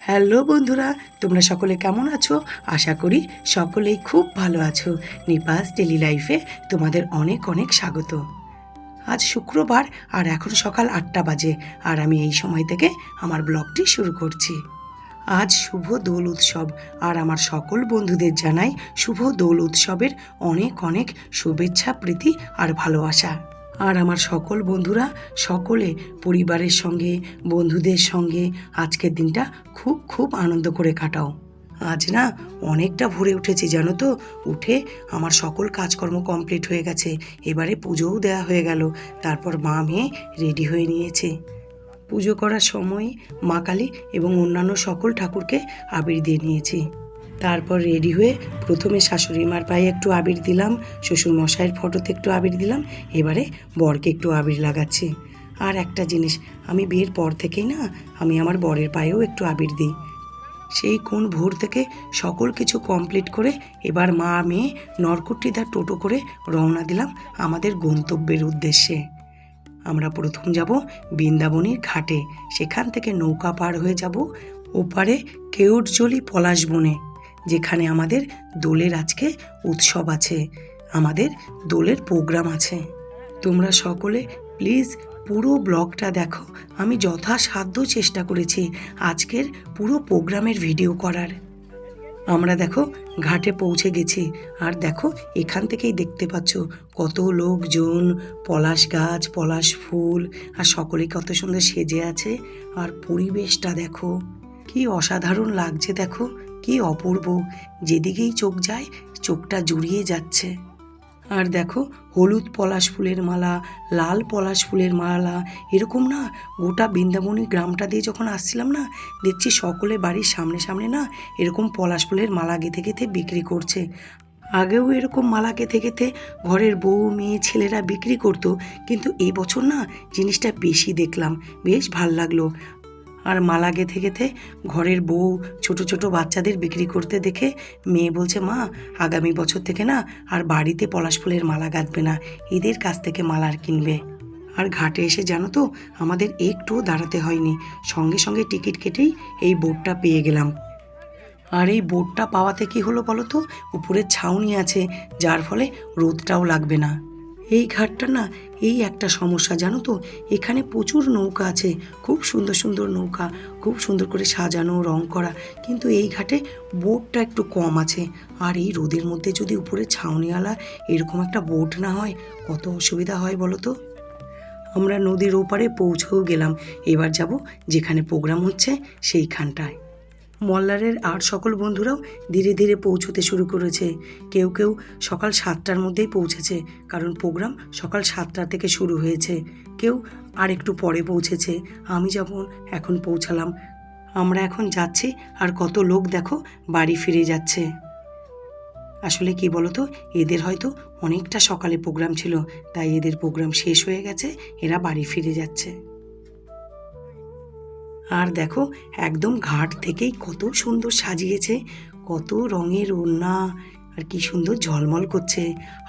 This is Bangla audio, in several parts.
হ্যালো বন্ধুরা, তোমরা সকলে কেমন আছো? আশা করি সকলেই খুব ভালো আছো। নিপাস ডেলি লাইফে তোমাদের অনেক অনেক স্বাগত। আজ শুক্রবার আর এখন সকাল 8টা বাজে, আর আমি এই সময় থেকে আমার ব্লগটি শুরু করছি। আজ শুভ দোল উৎসব, আর আমার সকল বন্ধুদের জানাই শুভ দোল উৎসবের অনেক অনেক শুভেচ্ছা, প্রীতি আর ভালোবাসা। আর আমার সকল বন্ধুরা সকলে পরিবারের সঙ্গে, বন্ধুদের সঙ্গে আজকের দিনটা খুব খুব আনন্দ করে কাটাও। আজ না অনেকটা ভোরে উঠেছি জানো তো। উঠে আমার সকল কাজকর্ম কমপ্লিট হয়ে গেছে, এবারে পুজোও দেওয়া হয়ে গেল। তারপর মা মেয়ে রেডি হয়ে নিয়েছে। পুজো করার সময় মা কালী এবং অন্যান্য সকল ঠাকুরকে আবির দিয়ে নিয়েছি। তারপর রেডি হয়ে প্রথমে শাশুড়ি মার পায়ে একটু আবির দিলাম, শ্বশুর মশাইয়ের ফটোতে একটু আবির দিলাম, এবারে বরকে একটু আবির লাগাচ্ছি। আর একটা জিনিস, আমি বিয়ের পর থেকেই না আমি আমার বরের পায়েও একটু আবির দিই। সেই কোন ভোর থেকে সকল কিছু কমপ্লিট করে এবার মা মেয়ে নরকুট্টিদার টোটো করে রওনা দিলাম আমাদের গন্তব্যের উদ্দেশ্যে। আমরা প্রথম যাব বৃন্দাবনীর ঘাটে, সেখান থেকে নৌকা পার হয়ে যাব ওপারে কেউটজলি পলাশবনে, যেখানে আমাদের দোলের আজকে উৎসব আছে, আমাদের দোলের প্রোগ্রাম আছে। তোমরা সকলে প্লিজ পুরো ব্লগটা দেখো। আমি যথাসাধ্য চেষ্টা করেছি আজকের পুরো প্রোগ্রামের ভিডিও করার। আমরা দেখো ঘাটে পৌঁছে গেছি, আর দেখো এখান থেকেই দেখতে পাচ্ছ কত লোকজন, পলাশ গাছ, পলাশ ফুল, আর সকলে কত সুন্দর সেজে আছে। আর পরিবেশটা দেখো কি অসাধারণ লাগছে, দেখো কি অপূর্ব, যেদিকেই চোখ যায় চোখটা জুড়িয়ে যাচ্ছে। আর দেখো হলুদ পলাশ ফুলের মালা, লাল পলাশ ফুলের মালা, এরকম না গোটা বৃন্দাবনী গ্রামটা দিয়ে যখন আসছিলাম না, দেখছি সকলে বাড়ির সামনে সামনে না এরকম পলাশ ফুলের মালা গেঁথে গেঁথে বিক্রি করছে। আগেও এরকম মালা গেঁথে গেঁথে ঘরের বউ মেয়ে ছেলেরা বিক্রি করতো, কিন্তু এই বছর না জিনিসটা বেশি দেখলাম, বেশ ভাল লাগলো। আর মালা গেঁথে গেঁথে ঘরের বউ ছোট ছোট বাচ্চাদের বিক্রি করতে দেখে মেয়ে বলছে, মা আগামী বছর থেকে না আর বাড়িতে পলাশ ফুলের মালা গাঁথবে না, এদের কাছ থেকে মালার কিনবে। আর ঘাটে এসে জানো তো আমাদের একটুও দাঁড়াতে হয়নি, সঙ্গে সঙ্গে টিকিট কেটেই এই বোটটা পেয়ে গেলাম। আর এই বোটটা পাওয়াতে কি হলো বলো তো, উপরে ছাউনি আছে, যার ফলে রোদটাও লাগবে না। এই ঘাটটা না এই একটা সমস্যা জানো তো, এখানে প্রচুর নৌকা আছে, খুব সুন্দর সুন্দর নৌকা, খুব সুন্দর করে সাজানো রং করা, কিন্তু এই ঘাটে বোটটা একটু কম আছে। আর এই রোদের মধ্যে যদি উপরে ছাউনিওয়ালা এরকম একটা বোট না হয়, কত অসুবিধা হয় বলো তো। আমরা নদীর ওপারে পৌঁছেও গেলাম, এবার যাব যেখানে প্রোগ্রাম হচ্ছে সেইখানটায়। মল্লারের আর সকল বন্ধুরাও ধীরে ধীরে পৌঁছতে শুরু করেছে। কেউ কেউ সকাল 7টার মধ্যেই পৌঁছেছে, কারণ প্রোগ্রাম সকাল 7টা থেকে শুরু হয়েছে। কেউ আর একটু পরে পৌঁছেছে, আমি যেমন এখন পৌঁছালাম। আমরা এখন যাচ্ছি, আর কত লোক দেখো বাড়ি ফিরে যাচ্ছে। আসলে কি বলতো, এদের হয়তো অনেকটা সকালে প্রোগ্রাম ছিল, তাই এদের প্রোগ্রাম শেষ হয়ে গেছে, এরা বাড়ি ফিরে যাচ্ছে। আর দেখো একদম ঘাট থেকেই কত সুন্দর সাজিয়েছে, কত রঙের ওড়না, আর কি সুন্দর ঝলমল করছে,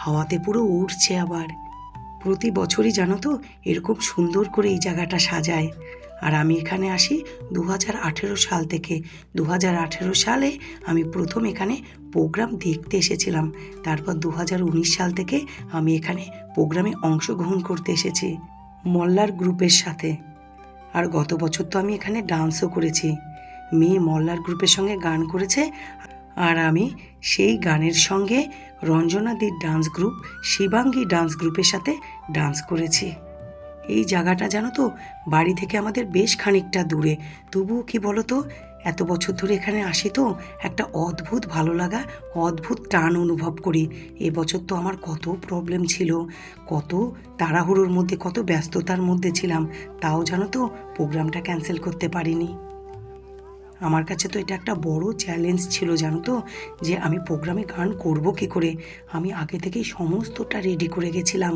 হাওয়াতে পুরো উড়ছে। আবার প্রতি বছরই জানো তো এরকম সুন্দর করে এই জায়গাটা সাজায়। আর আমি এখানে আসি 2018 সাল থেকে। 2018 সালে আমি প্রথম এখানে প্রোগ্রাম দেখতে এসেছিলাম, তারপর 2019 সাল থেকে আমি এখানে প্রোগ্রামে অংশগ্রহণ করতে এসেছি মল্লার গ্রুপের সাথে। আর গত বছর তো আমি এখানে ডান্সও করেছি, মেয়ে মল্লার গ্রুপের সঙ্গে গান করেছে, আর আমি সেই গানের সঙ্গে রঞ্জনাদির ডান্স গ্রুপ, শিবাঙ্গী ডান্স গ্রুপের সাথে ডান্স করেছি। এই জায়গাটা জানো তো বাড়ি থেকে আমাদের বেশ খানিকটা দূরে, তবুও কি বলো তো, এত বছর ধরে এখানে আসি তো একটা অদ্ভুত ভালো লাগা, অদ্ভুত টান অনুভব করি। এবছর তো আমার কত প্রবলেম ছিল, কত তাড়াহুড়োর মধ্যে, কত ব্যস্ততার মধ্যে ছিলাম, তাও জানো তো প্রোগ্রামটা ক্যান্সেল করতে পারিনি। আমার কাছে তো এটা একটা বড় চ্যালেঞ্জ ছিল জানো তো, যে আমি প্রোগ্রামে গান করব কী করে। আমি আগে থেকেই সমস্তটা রেডি করে গেছিলাম,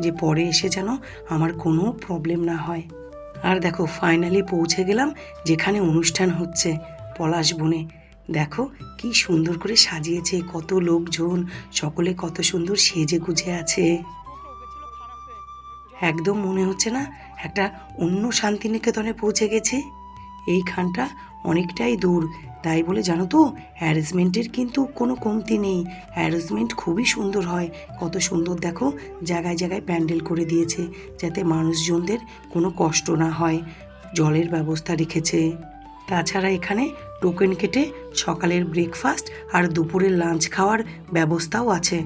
যে পরে এসে যেন আমার কোনো প্রবলেম না হয়। আর দেখো ফাইনালি পৌঁছে গেলাম যেখানে অনুষ্ঠান হচ্ছে, পলাশবনে। দেখো কি সুন্দর করে সাজিয়েছে, কত লোকজন, সকলে কত সুন্দর সেজে গুজে আছে। একদম মনে হচ্ছে না একটা অন্য শান্তিনিকেতনে পৌঁছে গেছি। এইখানটা অনেকটাই দূর, তাই বলে জানো তো অ্যারেঞ্জমেন্টের কিন্তু কোনো কমতি নেই। অ্যারেঞ্জমেন্ট খুবই সুন্দর হয়, কত সুন্দর দেখো, জায়গায় জায়গায় প্যান্ডেল করে দিয়েছে যাতে মানুষজনদের কোনো কষ্ট না হয়, জলের ব্যবস্থা রেখেছে। তাছাড়া এখানে টোকেন কেটে সকালের ব্রেকফাস্ট আর দুপুরের লাঞ্চ খাওয়ার ব্যবস্থাও আছে।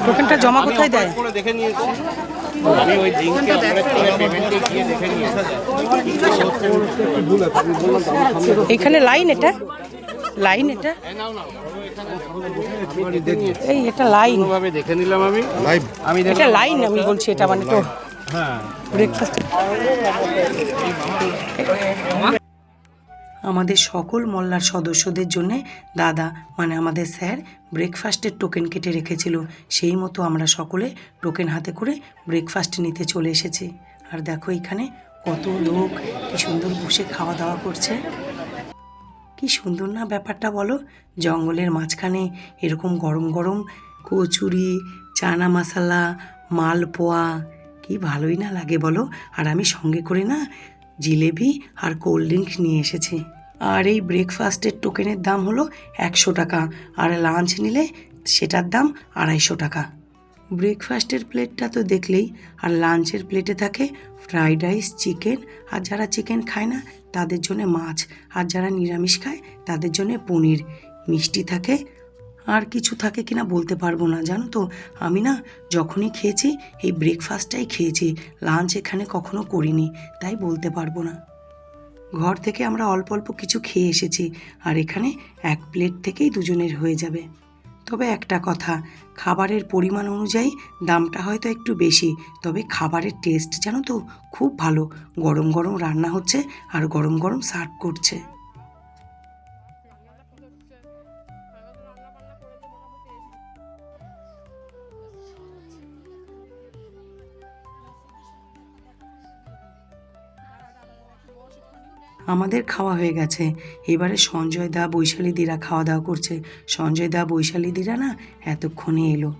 টোকেনটা জমা কোথায় দেয়? এখানে লাইন, এটা লাইন, এটা এই এটা লাইন দেখে নিলাম আমি এটা লাইন আমি বলছি, এটা মানে তো ব্রেকফাস্ট। আমাদের সকল মল্লার সদস্যদের জন্যে দাদা মানে আমাদের স্যার ব্রেকফাস্টের টোকেন কেটে রেখেছিল, সেই মতো আমরা সকলে টোকেন হাতে করে ব্রেকফাস্ট নিতে চলে এসেছি। আর দেখো এখানে কত লোক কি সুন্দর বসে খাওয়া দাওয়া করছে, কি সুন্দর না ব্যাপারটা বলো, জঙ্গলের মাঝখানে এরকম গরম গরম কচুরি, চানা মশলা, মালপোয়া, কি ভালোই না লাগে বলো। আর আমি সঙ্গে করে না জিলেবি আর কোল্ড ড্রিঙ্ক নিয়ে এসেছি। আর এই ব্রেকফাস্টের টোকেনের দাম হলো 100 টাকা, আর লাঞ্চ নিলে সেটার দাম 250 টাকা। ব্রেকফাস্টের প্লেটটা তো দেখলেই, আর লাঞ্চের প্লেটে থাকে ফ্রাইড রাইস, চিকেন, আর যারা চিকেন খায় না তাদের জন্য মাছ, আর যারা নিরামিষ খায় তাদের জন্য পনির, মিষ্টি থাকে, আর কিছু থাকে কিনা বলতে পারবো না। জানো তো আমি না যখনই খেয়েছি এই ব্রেকফাস্টটাই খেয়েছি, লাঞ্চ এখানে কখনো করিনি, তাই বলতে পারবো না। ঘর থেকে আমরা অল্প অল্প কিছু খেয়ে এসেছি, আর এখানে এক প্লেট থেকেই দুজনের হয়ে যাবে। তবে একটা কথা, খাবারের পরিমাণ অনুযায়ী দামটা হয়তো একটু বেশি, তবে খাবারের টেস্ট জানো তো খুব ভালো, গরম গরম রান্না হচ্ছে আর গরম গরম সার্ভ করছে। আমাদের খাওয়া হয়ে গেছে, এবারে সঞ্জয় দা, বৈশালী দিরা খাওয়া দাওয়া করছে। সঞ্জয় দা, বৈশালী দিরা না এতক্ষণে এলো।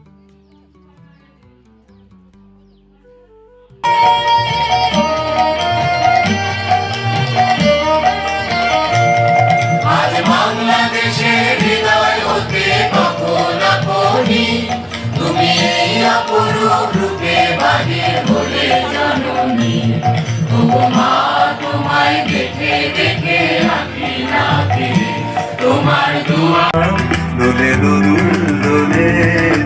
তোমার দুয়া দোলে দোলে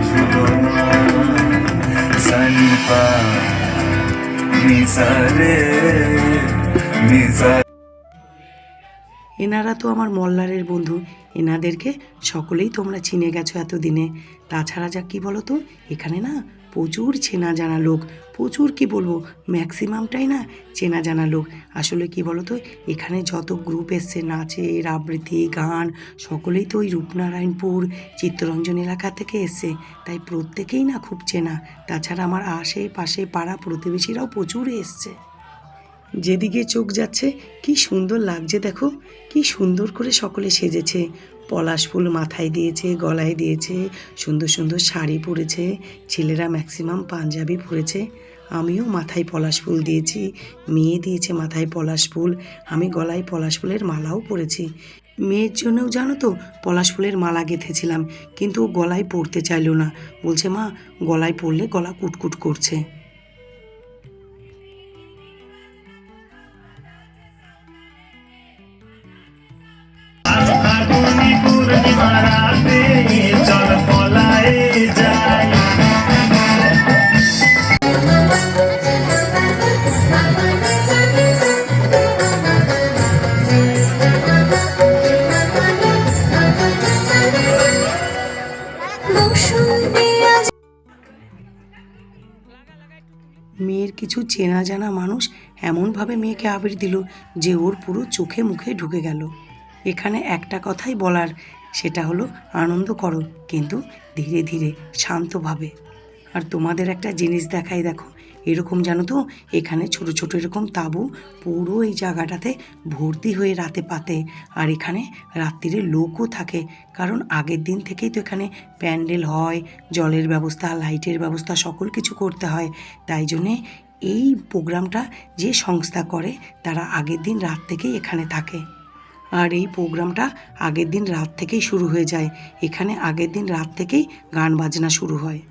ঝুলনা সানিপা মিসারে মিসা। এনারা তো আমার মল্লারের বন্ধু, এনাদেরকে সকলেই তোমরা চিনে গেছো এতদিনে। তাছাড়া যা কি বলো তো, এখানে না প্রচুর চেনা জানা লোক, প্রচুর কি বলবো, ম্যাক্সিমামটাই না চেনা জানা লোক। আসলে কি বলো তো, এখানে যত গ্রুপ এসছে নাচের, আবৃত্তি, গান, সকলেই তো ওই রূপনারায়ণপুর, চিত্তরঞ্জন এলাকা থেকে এসছে, তাই প্রত্যেকেই না খুব চেনা। তাছাড়া আমার আশেপাশে পাড়া প্রতিবেশীরাও প্রচুর এসছে। যেদিকে চোখ যাচ্ছে কি সুন্দর লাগছে দেখো, কি সুন্দর করে সকলে সেজেছে, পলাশ ফুল মাথায় দিয়েছে, গলায় দিয়েছে, সুন্দর সুন্দর শাড়ি পরেছে, ছেলেরা ম্যাক্সিমাম পাঞ্জাবি পরেছে, আমিও মাথায় পলাশ ফুল দিয়েছি, মেয়ে দিয়েছে মাথায় পলাশ ফুল, আমি গলায় পলাশ ফুলের মালাও পরেছি। মেয়ের জন্যও জানো তো পলাশ ফুলের মালা গেঁথেছিলাম, কিন্তু ও গলায় পরতে চাইলো না, বলছে মা গলায় পরলে গলা কুটকুট করছে। মেয়ের কিছু চেনা জানা মানুষ এমনভাবে মেয়েকে আবির দিল যে ওর পুরো চোখে মুখে ঢুকে গেল। এখানে একটা কথাই বলার, সেটা হলো আনন্দ করো কিন্তু ধীরে ধীরে শান্তভাবে। আর তোমাদের একটা জিনিস দেখাই, দেখো এরকম জানো তো এখানে ছোট ছোট এরকম তাঁবু পুরো এই জায়গাটাতে ভর্তি হয়ে রাতে পাতে। আর এখানে রাত্রিরে লোকও থাকে, কারণ আগের দিন থেকেই তো এখানে প্যান্ডেল হয়, জলের ব্যবস্থা, লাইটের ব্যবস্থা সকল কিছু করতে হয়। তাই জন্যে এই প্রোগ্রামটা যে সংস্থা করে তারা আগের দিন রাত থেকেই এখানে থাকে। আর এই প্রোগ্রামটা আগের দিন রাত থেকেই শুরু হয়ে যায়। এখানে আগের দিন রাত থেকেই গান বাজনা শুরু হয়।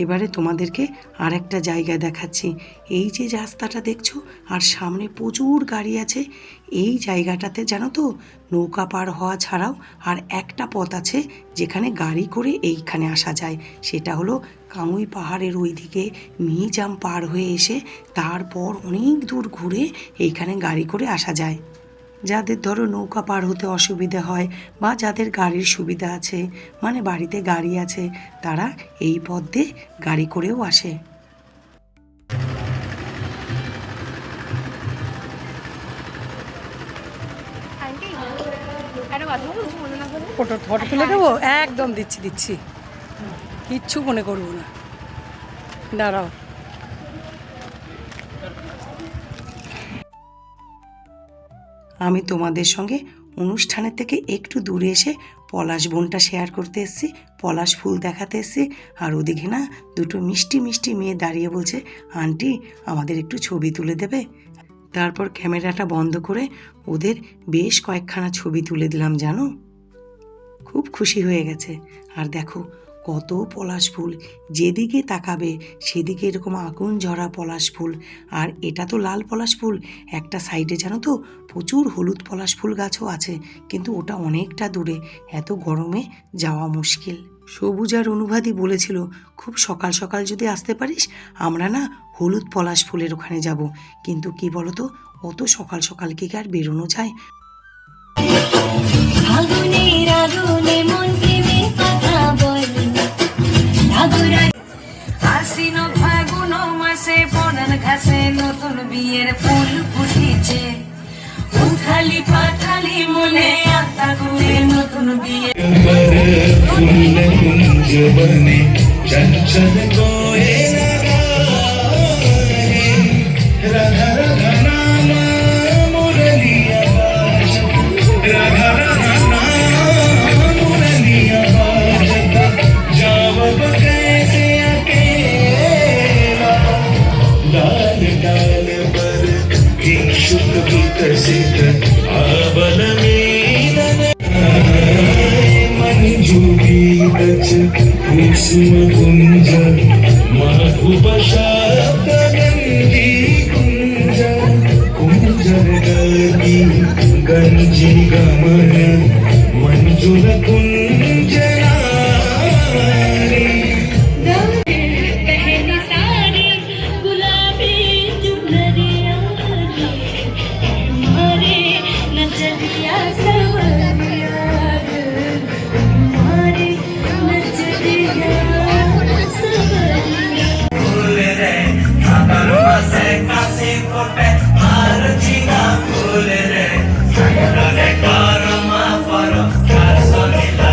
এবারে তোমাদেরকে আর একটা জায়গায় দেখাচ্ছি। এই যে রাস্তাটা দেখছো আর সামনে প্রচুর গাড়ি আছে, এই জায়গাটাতে জানো তো নৌকা পার হওয়া ছাড়াও আর একটা পথ আছে যেখানে গাড়ি করে এইখানে আসা যায়। সেটা হলো কামুই পাহাড়ের ওইদিকে মিহিজাম পার হয়ে এসে তারপর অনেক দূর ঘুরে এইখানে গাড়ি করে আসা যায়। যাদের ধরো নৌকা পার হতে অসুবিধা হয় বা যাদের গাড়ির সুবিধা আছে, মানে বাড়িতে গাড়ি আছে, তারা এই পথ দিয়ে গাড়ি করেও আসে। ফটো ফটো তুলে দেবো, একদম দিচ্ছি কিচ্ছু মনে করবো না, দাঁড়াও। আমি তোমাদের সঙ্গে অনুষ্ঠানের থেকে একটু দূরে এসে পলাশ বনটা শেয়ার করতে এসেছি, পলাশ ফুল দেখাতে এসেছি। আর ওদিকে না দুটো মিষ্টি মিষ্টি মেয়ে দাঁড়িয়ে বলছে, আন্টি আমাদের একটু ছবি তুলে দেবে। তারপর ক্যামেরাটা বন্ধ করে ওদের বেশ কয়েকখানা ছবি তুলে দিলাম জানো। খুব খুশি হয়ে গেছে। আর দেখো কত পলাশ ফুল, যেদিকে তাকাবে সেদিকে এরকম আগুন ঝরা পলাশ ফুল। আর এটা তো লাল পলাশ ফুল, একটা সাইডে জানো তো প্রচুর হলুদ পলাশ ফুল গাছও আছে, কিন্তু ওটা অনেকটা দূরে, এত গরমে যাওয়া মুশকিল। সবুজ আর অনুবাদী বলেছিল খুব সকাল সকাল যদি আসতে পারিস আমরা না হলুদ পলাশ ফুলের ওখানে যাব। কিন্তু কি বলতো, অত সকাল সকাল কি আর বেরোনো যায়? আশ্বিন ফাগুন মাসে বনান ঘাসে নতুন বিয়ের ফুল ফুটেছে, উঠালি পাঠালি মনে আত্মা করে নতুন বিয়ে। चंचल कोयला राधा राधा नाम मुरलिया बाज, राधा राधा नाम मुरलिया बाज, जावब कैसे अकेला, डाल डाल पर किंशुक विकसित आबल मीलन मंजूरी गच कुसुम कुंज माधुप शब्द गंजी कुंज, कुंजर गती गंजी गमन मंजुल कुंज नारी। पहली साड़ी गुलाबी चुनरिया हमारे नजरिया सवरिया, हमारे नजरिया सवरिया। फूल रे अगरुआ से काशी कोटे हार चिना फूल रे, सागर रे कारमा पर चार सौ नीला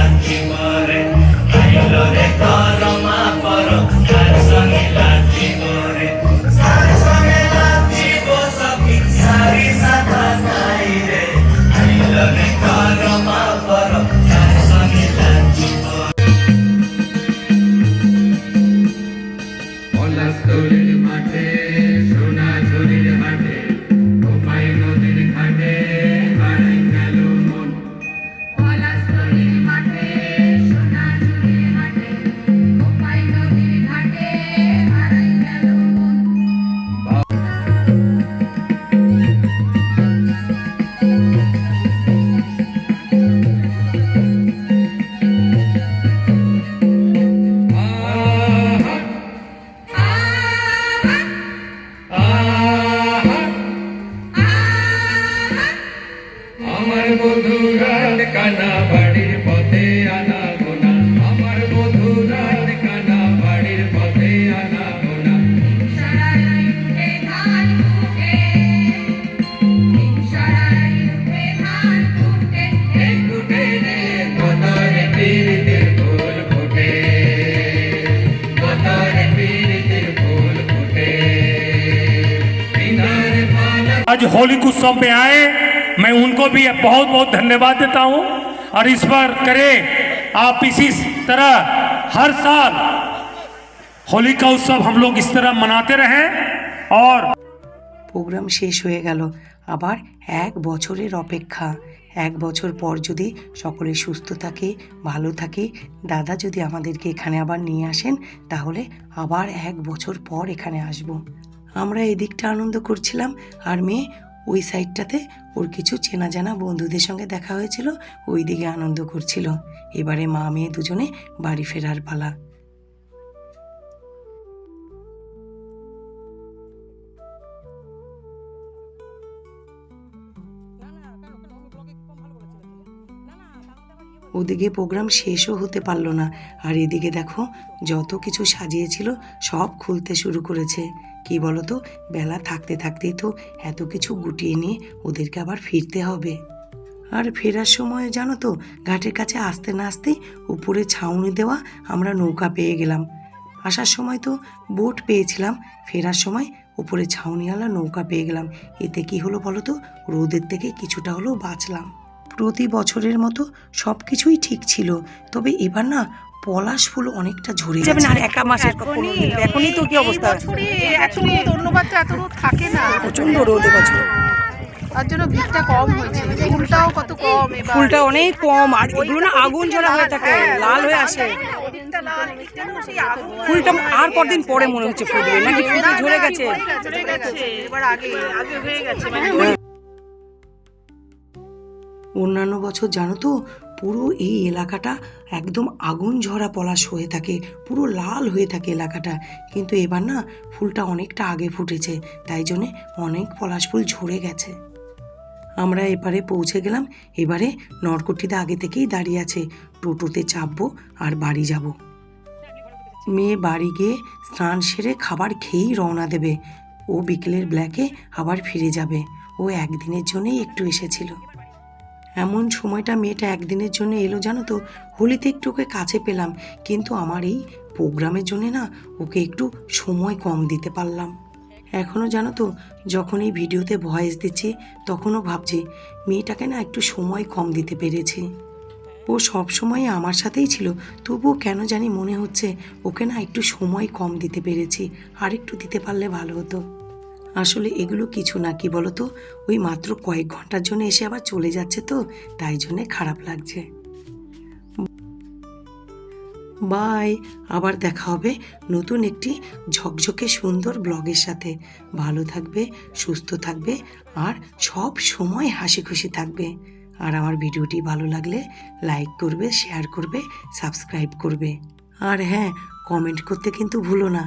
आज होली के उत्सव में आए, मैं उनको भी बहुत बहुत धन्यवाद देता हूँ। और इस पर करें आप इसी तरह हर साल होली का उत्सव हम लोग इस तरह मनाते रहें। और প্রোগ্রাম শেষ হয়ে গেল, আবার 1 বছরের অপেক্ষা। 1 বছর পর যদি সকলে সুস্থ থাকে, ভালো থাকে, দাদা যদি আমাদেরকে এখানে আবার নিয়ে আসেন, তাহলে আবার 1 বছর পর এখানে আসব। আমরা এদিকটা আনন্দ করছিলাম, আর মেয়ে ওই সাইডটাতে ওর কিছু চেনা জানা বন্ধুদের সঙ্গে দেখা হয়েছিল, ওই দিকে আনন্দ করছিল। এবারে মা মেয়ে দুজনে বাড়ি ফেরার পালা। ওদিকে প্রোগ্রাম শেষও হতে পারলো না, আর এদিকে দেখো যত কিছু সাজিয়েছিল সব খুলতে শুরু করেছে। কি বলতো, বেলা থাকতে থাকতেই তো এত কিছু গুটিয়ে নিয়ে ওদেরকে আবার ফিরতে হবে। আর ফেরার সময় জানো তো, ঘাটের কাছে আসতে না আসতেই উপরে ছাউনি দেওয়া আমরা নৌকা পেয়ে গেলাম। আসার সময় তো বোট পেয়েছিলাম, ফেরার সময় উপরে ছাউনিওয়ালা নৌকা পেয়ে গেলাম। এতে কি হলো বলো তো, রোদের থেকে কিছুটা হলেও বাঁচলাম। প্রতি বছরের মতো সব কিছুই ঠিক ছিল, তবে এবার না পলাশ ফুল অনেকটা ঝরে যাবে না, গেছে। আর একা মাসের এখনই তো কি অবস্থা, এত রোদ, অন্য বাচ্চা এত রোদ থাকে না, প্রচন্ড রোদ এবছর। তার জন্য ভিড়টা কম হয়েছে। ফুলটাও কত কম এবার, ফুলটা অনেক কম, আর এগুলো না আগুন ঝরা হয়ে থাকে, লাল হয়ে আসে। ওদিকটা লাল, এদিকটা না সেই আগুন ফুলটা আর কদিন পরে মনে হচ্ছে ফুটবে, নাকি ফুলটা ঝরে গেছে? ঝরে গেছে, এবার আগে হয়ে গেছে মানে। অন্যান্য বছর জানো তো পুরো এই এলাকাটা একদম আগুন ঝরা পলাশ হয়ে থাকে, পুরো লাল হয়ে থাকে এলাকাটা, কিন্তু এবার না ফুলটা অনেকটা আগে ফুটেছে, তাই জন্যে অনেক পলাশ ফুল ঝরে গেছে। আমরা এবারে পৌঁছে গেলাম। এবারে নরকটিদা আগে থেকেই দাঁড়িয়ে আছে, টোটোতে চাপবো আর বাড়ি যাব। মেয়ে বাড়ি গিয়ে স্নান সেরে খাবার খেয়েই রওনা দেবে। ও বিকেলের ব্ল্যাকে আবার ফিরে যাবে। ও একদিনের জন্যই একটু এসেছিল। এমন সময়টা মেয়েটা একদিনের জন্য এলো জানো তো, হোলিতে একটু ওকে কাছে পেলাম, কিন্তু আমার এই প্রোগ্রামের জন্য না ওকে একটু সময় কম দিতে পারলাম। এখনও জানো তো, যখন এই ভিডিওতে ভয়েস দিচ্ছি তখনও ভাবছি মেয়েটাকে না একটু সময় কম দিতে পেরেছি। ও সব সময় আমার সাথেই ছিল, তবুও কেন জানি মনে হচ্ছে ওকে না একটু সময় কম দিতে পেরেছি, আর একটু দিতে পারলে ভালো হতো। আসলে এগুলো কিছু না, কি বলো তো, ওই মাত্র কয়েক ঘন্টার জন্য এসে আবার চলে যাচ্ছে তো, তাই জন্যে খারাপ লাগছে। বাই, আবার দেখা হবে নতুন একটি ঝকঝকে সুন্দর ব্লগের সাথে। ভালো থাকবে, সুস্থ থাকবে, আর সব সময় হাসি খুশি থাকবে। আর আমার ভিডিওটি ভালো লাগলে লাইক করবে, শেয়ার করবে, সাবস্ক্রাইব করবে, আর হ্যাঁ, কমেন্ট করতে কিন্তু ভুলো না।